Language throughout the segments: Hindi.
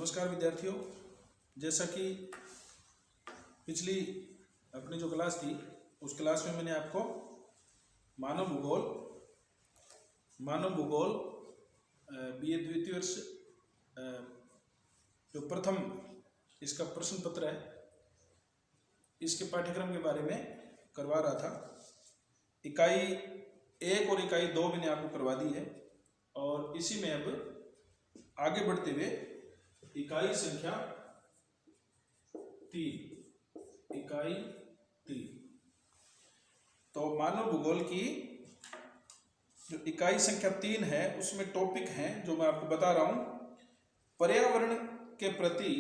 नमस्कार विद्यार्थियों, जैसा कि पिछली अपनी जो क्लास थी उस क्लास में मैंने आपको मानव भूगोल बीए द्वितीय वर्ष जो प्रथम इसका प्रश्न पत्र है इसके पाठ्यक्रम के बारे में करवा रहा था। इकाई 1 और इकाई 2 मैंने आपको करवा दी है और इसी में अब आगे बढ़ते हुए इकाई संख्या 3 तो मानव भूगोल की जो इकाई संख्या 3 है उसमें टॉपिक हैं जो मैं आपको बता रहा हूं। पर्यावरण के प्रति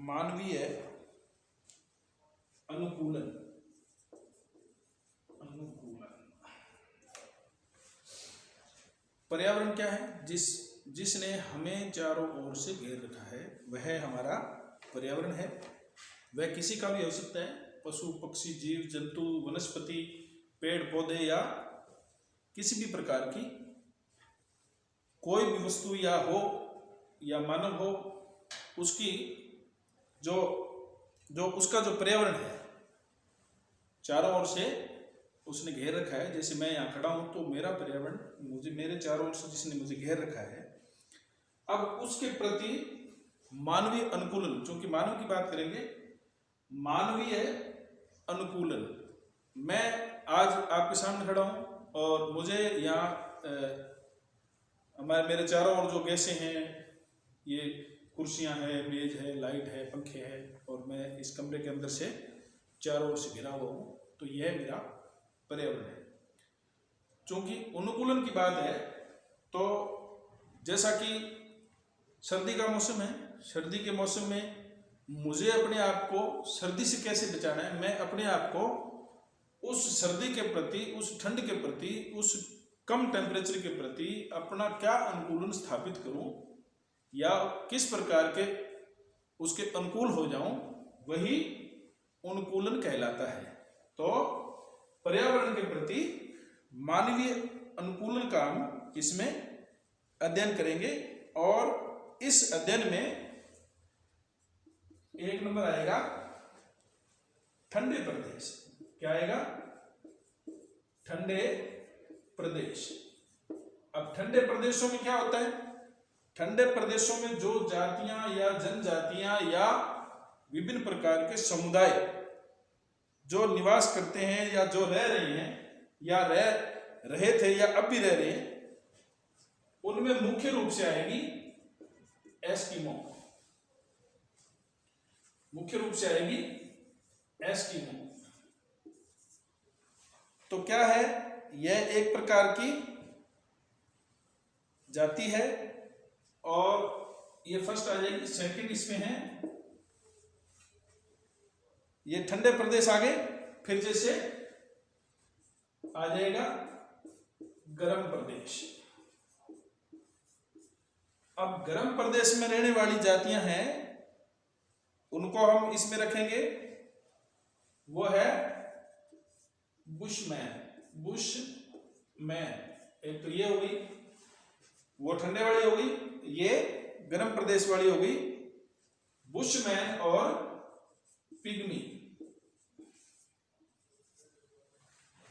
मानवीय अनुकूलन। पर्यावरण क्या है? जिसने हमें चारों ओर से घेर रखा है वह हमारा पर्यावरण है। वह किसी का भी हो सकता है, पशु पक्षी जीव जंतु वनस्पति पेड़ पौधे या किसी भी प्रकार की कोई भी वस्तु या हो या मानव हो, उसकी जो उसका जो पर्यावरण है चारों ओर से उसने घेर रखा है। जैसे मैं यहाँ खड़ा हूं तो मेरा पर्यावरण मेरे चारों ओर से जिसने मुझे घेर रखा है। अब उसके प्रति मानवीय अनुकूलन, चूंकि मानव की बात करेंगे, मानवीय अनुकूलन। मैं आज आपके सामने खड़ा हूं और मुझे यहाँ मेरे चारों ओर जो गैसें हैं, ये कुर्सियां हैं, मेज है, लाइट है, पंखे हैं और मैं इस कमरे के अंदर से चारों ओर से घिरा हुआ हूं, तो यह मेरा पर्यावरण है। चूंकि अनुकूलन की बात है तो जैसा कि सर्दी का मौसम है, सर्दी के मौसम में मुझे अपने आप को सर्दी से कैसे बचाना है, मैं अपने आप को उस सर्दी के प्रति, उस ठंड के प्रति, उस कम टेम्परेचर के प्रति अपना क्या अनुकूलन स्थापित करूं या किस प्रकार के उसके अनुकूल हो जाऊं, वही अनुकूलन कहलाता है। तो पर्यावरण के प्रति मानवीय अनुकूलन का हम इसमें अध्ययन करेंगे और इस अध्ययन में 1 नंबर आएगा ठंडे प्रदेश। क्या आएगा? ठंडे प्रदेश। अब ठंडे प्रदेशों में क्या होता है? ठंडे प्रदेशों में जो जातियां या जनजातियां या विभिन्न प्रकार के समुदाय जो निवास करते हैं या जो रह रहे हैं या रह रहे थे या अब भी रह रहे हैं, उनमें मुख्य रूप से आएगी एस्किमो। मुख्य रूप से आएगी एस्किमो। तो क्या है? यह एक प्रकार की जाति है और ये फर्स्ट आ जाएगी। सेकंड इसमें है ये ठंडे प्रदेश आ गए। फिर जैसे आ जाएगा गर्म प्रदेश। अब गर्म प्रदेश में रहने वाली जातियां हैं, उनको हम इसमें रखेंगे, वो है बुशमैन। एक तो ये हो गई, वो ठंडे वाली हो गई, ये गर्म प्रदेश वाली हो गई। बुशमैन और पिग्मी।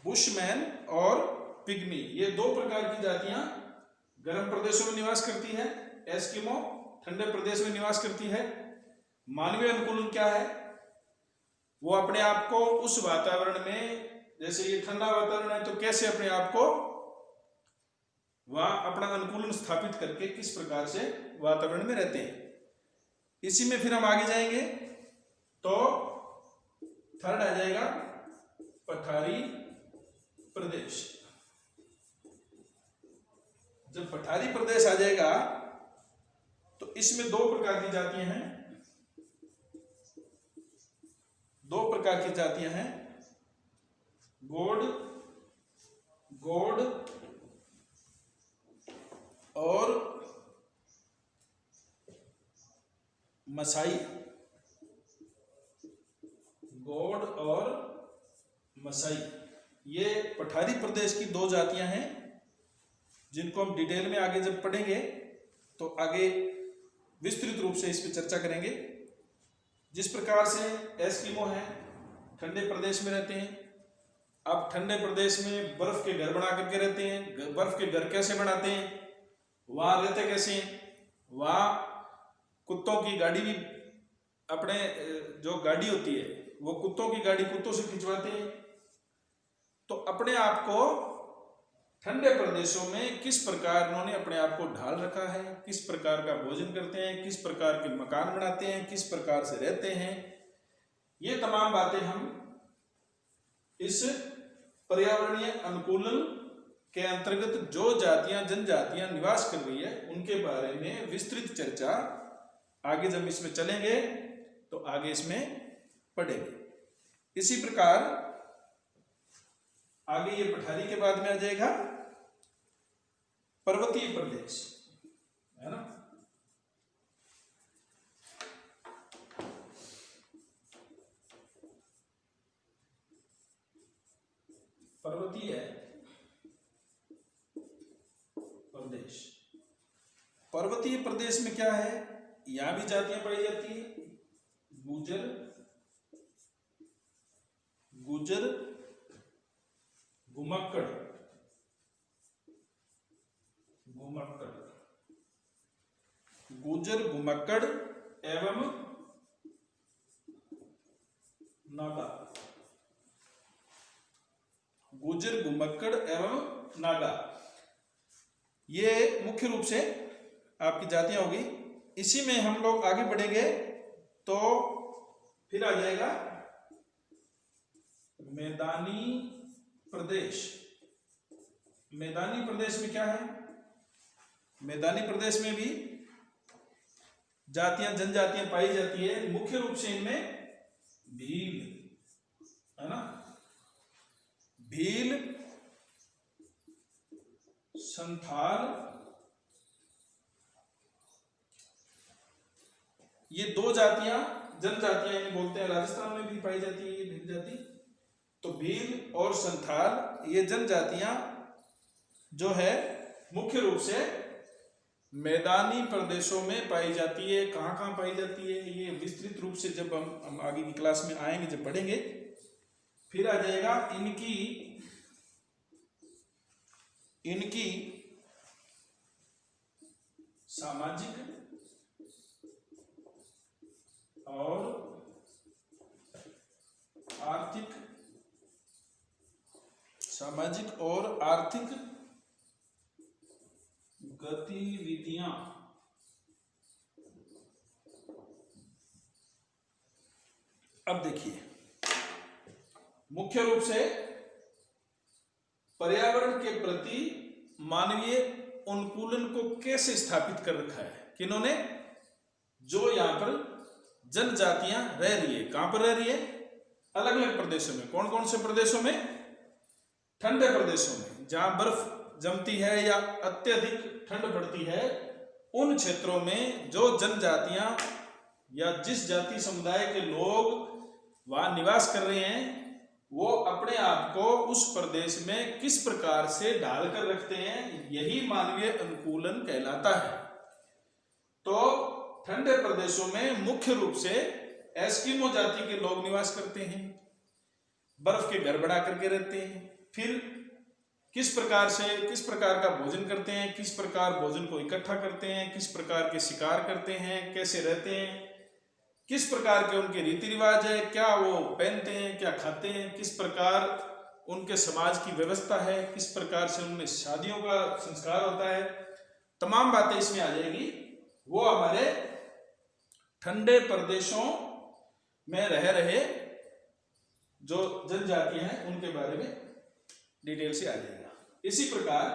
बुशमैन और पिग्मी, ये 2 प्रकार की जातियां गर्म प्रदेशों में निवास करती है। एस्किमो ठंडे प्रदेश में निवास करती है। मानवीय अनुकूलन क्या है? वो अपने आप को उस वातावरण में, जैसे ये ठंडा वातावरण है तो कैसे अपने आप को वहां अपना अनुकूलन स्थापित करके किस प्रकार से वातावरण में रहते हैं। इसी में फिर हम आगे जाएंगे तो थर्ड आ जाएगा पठारी प्रदेश। जब पठारी प्रदेश आ जाएगा तो इसमें 2 प्रकार की जातियां हैं। 2 प्रकार की जातियां हैं, गोड और मसाई, गौड़ और मसाई, ये पठारी प्रदेश की दो जातियां हैं जिनको हम डिटेल में आगे जब पढ़ेंगे तो आगे विस्तृत रूप से इस पर चर्चा करेंगे। जिस प्रकार से एस्किमो हैं, ठंडे प्रदेश में रहते हैं। अब ठंडे प्रदेश में बर्फ के घर बना करके रहते हैं। बर्फ के घर कैसे बनाते हैं, वहां रहते कैसे हैं, वहां कुत्तों की गाड़ी भी, अपने जो गाड़ी होती है वो कुत्तों की गाड़ी कुत्तों से खिंचवाते हैं। तो अपने आप को ठंडे प्रदेशों में किस प्रकार उन्होंने अपने आप को ढाल रखा है, किस प्रकार का भोजन करते हैं, किस प्रकार के मकान बनाते हैं, किस प्रकार से रहते हैं, ये तमाम बातें हम इस पर्यावरणीय अनुकूलन के अंतर्गत जो जातियां जनजातियां निवास कर रही है उनके बारे में विस्तृत चर्चा आगे जब इसमें चलेंगे तो आगे इसमें पढ़ेंगे। इसी प्रकार आगे ये पठारी के बाद में आ जाएगा पर्वतीय प्रदेश, है ना। पर्वतीय प्रदेश, पर्वतीय प्रदेश में क्या है, यहां भी जातियां पाई जाती है। गुजर, घुमक्कड़, गुजर, घुमक्कड़ एवं नागा, गुजर, घुमक्कड़ एवं नागा, ये मुख्य रूप से आपकी जातियां होगी। इसी में हम लोग आगे बढ़ेंगे तो फिर आ जाएगा मैदानी प्रदेश। मैदानी प्रदेश में क्या है, मैदानी प्रदेश में भी जातियां जनजातियां पाई जाती है। मुख्य रूप से इनमें भील, है ना, भील, संथाल, ये दो जातियां जनजातियां इन्हें बोलते हैं। राजस्थान में भी पाई जाती है ये भील जाति। तो भील और संथाल ये जनजातियां जो है मुख्य रूप से मैदानी प्रदेशों में पाई जाती है। कहां कहां पाई जाती है ये विस्तृत रूप से जब हम आगे की क्लास में आएंगे, जब पढ़ेंगे, फिर आ जाएगा इनकी सामाजिक और आर्थिक गतिविधियां। अब देखिए, मुख्य रूप से पर्यावरण के प्रति मानवीय अनुकूलन को कैसे स्थापित कर रखा है, किन्होंने, जो यहां पर जनजातियां रह रही है। कहां पर रह रही है, अलग अलग प्रदेशों में। कौन कौन से प्रदेशों में, ठंडे प्रदेशों में जहां बर्फ जमती है या अत्यधिक ठंड पड़ती है, उन क्षेत्रों में जो जनजातियां या जिस जाति समुदाय के लोग वहां निवास कर रहे हैं वो अपने आप को उस प्रदेश में किस प्रकार से ढाल कर रखते हैं, यही मानवीय अनुकूलन कहलाता है। तो ठंडे प्रदेशों में मुख्य रूप से एस्किमो जाति के लोग निवास करते हैं, बर्फ के घर बना करके रहते हैं। फिर किस प्रकार का भोजन करते हैं, किस प्रकार भोजन को इकट्ठा करते हैं, किस प्रकार के शिकार करते हैं, कैसे रहते हैं, किस प्रकार के उनके रीति रिवाज है, क्या वो पहनते हैं, क्या खाते हैं, किस प्रकार उनके समाज की व्यवस्था है, किस प्रकार से उनमें शादियों का संस्कार होता है, तमाम बातें इसमें आ जाएगी। वो हमारे ठंडे प्रदेशों में रह रहे जो जनजाति हैं उनके बारे में डिटेल से आ जाएगा। इसी प्रकार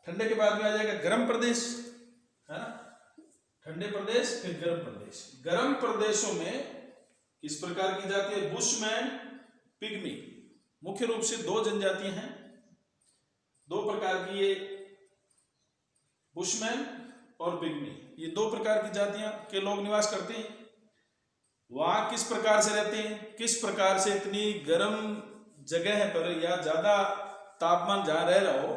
ठंडे के बाद में आ जाएगा गर्म प्रदेश, है ना। ठंडे प्रदेश फिर गर्म प्रदेश। गर्म प्रदेशों में किस प्रकार की जाति है, बुशमैन, पिग्मी। मुख्य रूप से दो जनजातियां हैं, दो प्रकार की, ये बुशमैन और पिग्मी, ये दो प्रकार की जातियां के लोग निवास करते हैं। वहां किस प्रकार से रहते हैं, किस प्रकार से इतनी गर्म जगह पर या ज्यादा तापमान जहां रह रहा हो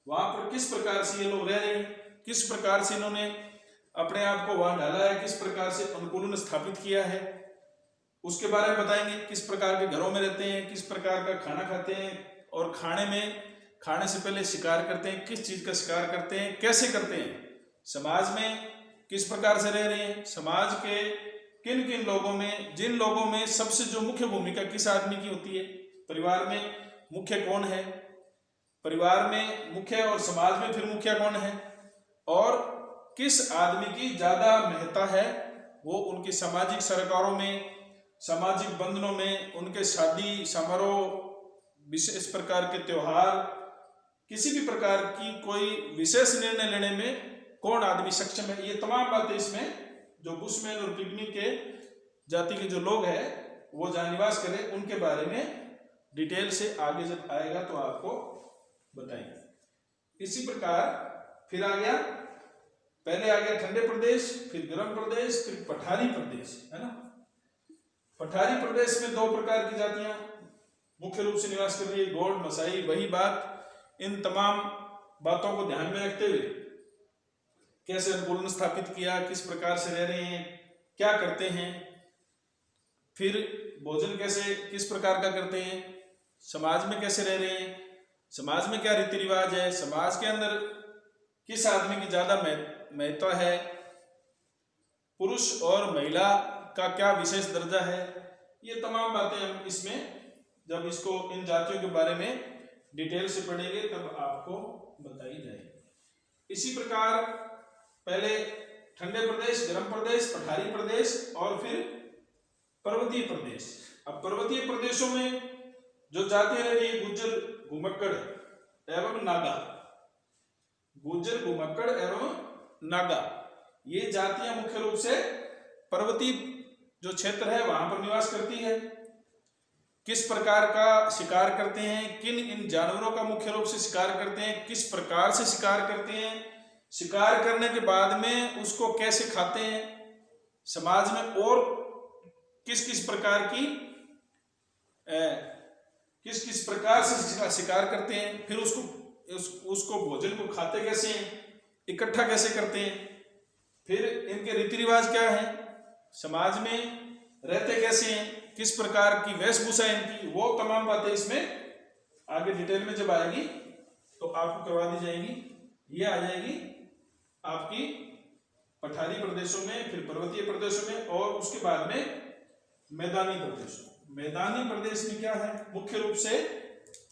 वहां पर किस प्रकार से ये लोग रह रहे हैं, किस प्रकार से इन्होंने अपने आप को वहां डाला है, किस प्रकार से अनुकूलन स्थापित किया है, उसके बारे में बताएंगे। किस प्रकार के घरों में रहते हैं, किस प्रकार का खाना खाते हैं, और खाने से पहले शिकार करते हैं, किस चीज का शिकार करते हैं, कैसे करते हैं, समाज में किस प्रकार से रह रहे हैं, समाज के किन किन लोगों में, जिन लोगों में सबसे जो मुख्य भूमिका किस आदमी की होती है, परिवार में मुख्य कौन है, परिवार में मुख्य और समाज में फिर मुखिया कौन है, और किस आदमी की ज्यादा महत्ता है, वो उनकी सामाजिक सरकारों में, सामाजिक बंधनों में, उनके शादी समारोह, विशेष प्रकार के त्योहार, किसी भी प्रकार की कोई विशेष निर्णय लेने में कौन आदमी सक्षम है। ये तमाम बातें इसमें जो बुशमैन और पिग्मी के जाति के जो लोग हैं वो जहाँ निवास करें उनके बारे में डिटेल से आगे जब आएगा तो आपको बताएंगे। इसी प्रकार फिर आ गया, पहले आ गया ठंडे प्रदेश, फिर गर्म प्रदेश, फिर पठारी प्रदेश, है ना। पठारी प्रदेश में 2 प्रकार की जातियां मुख्य रूप से निवास कर रही है, गौड़, मसाई। वही बात, इन तमाम बातों को ध्यान में रखते हुए कैसे अनुकूलन स्थापित किया, किस प्रकार से रह रहे हैं, क्या करते हैं, फिर भोजन कैसे किस प्रकार का करते हैं, समाज में कैसे रह रहे हैं, समाज में क्या रीति रिवाज है, समाज के अंदर किस आदमी की ज्यादा महत्व है, पुरुष और महिला का क्या विशेष दर्जा है। ये तमाम बातें हम इसमें जब इसको इन जातियों के बारे में डिटेल से पढ़ेंगे तब आपको बताई जाएगी। इसी प्रकार पहले ठंडे प्रदेश, गर्म प्रदेश, पठारी प्रदेश और फिर पर्वतीय प्रदेश। अब पर्वतीय प्रदेशों में जो जातियां रह रही है, गुज्जर, घुमक्कड़ एवं नागा, गुज्जर, घुमक्कड़ एवं नागा, ये जातियां मुख्य रूप से पर्वतीय जो क्षेत्र है वहां पर निवास करती है। किस प्रकार का शिकार करते हैं, किन इन जानवरों का मुख्य रूप से शिकार करते हैं, किस प्रकार से शिकार करते हैं, शिकार करने के बाद में उसको कैसे खाते हैं, समाज में और किस किस प्रकार की किस किस प्रकार से शिकार करते हैं, फिर उसको भोजन को खाते कैसे हैं, इकट्ठा कैसे करते हैं, फिर इनके रीति रिवाज क्या है, समाज में रहते कैसे हैं, किस प्रकार की वेशभूषा इनकी, वो तमाम बातें इसमें आगे डिटेल में जब आएगी तो आपको करवा दी जाएगी। ये आ जाएगी आपकी पठारी प्रदेशों में, फिर पर्वतीय प्रदेशों में, और उसके बाद में मैदानी प्रदेशों। मैदानी प्रदेश में क्या है, मुख्य रूप से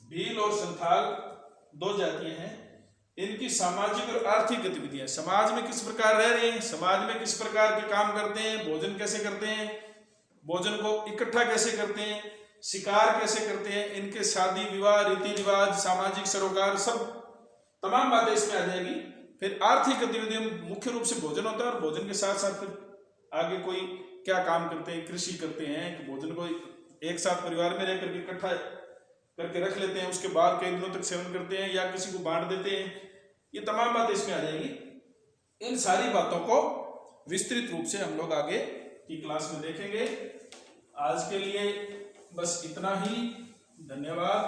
भील और संथाल 2 जातियां हैं। इनकी सामाजिक और आर्थिक गतिविधियां, समाज में किस प्रकार रह रहे हैं, समाज में किस प्रकार के काम करते हैं, भोजन कैसे करते हैं, भोजन को इकट्ठा कैसे करते हैं, शिकार कैसे करते हैं, इनके शादी विवाह, रीति रिवाज, सामाजिक सरोकार, सब तमाम बातें इसमें आ जाएगी। फिर आर्थिक गतिविधियों मुख्य रूप से भोजन होता है, और भोजन के साथ साथ फिर आगे कोई क्या काम करते हैं, कृषि करते हैं, भोजन को एक साथ परिवार में रह करके इकट्ठा करके रख लेते हैं, उसके बाद कई दिनों तक सेवन करते हैं या किसी को बांट देते हैं। ये तमाम बातें इसमें आ जाएगी। इन सारी बातों को विस्तृत रूप से हम लोग आगे की क्लास में देखेंगे। आज के लिए बस इतना ही। धन्यवाद।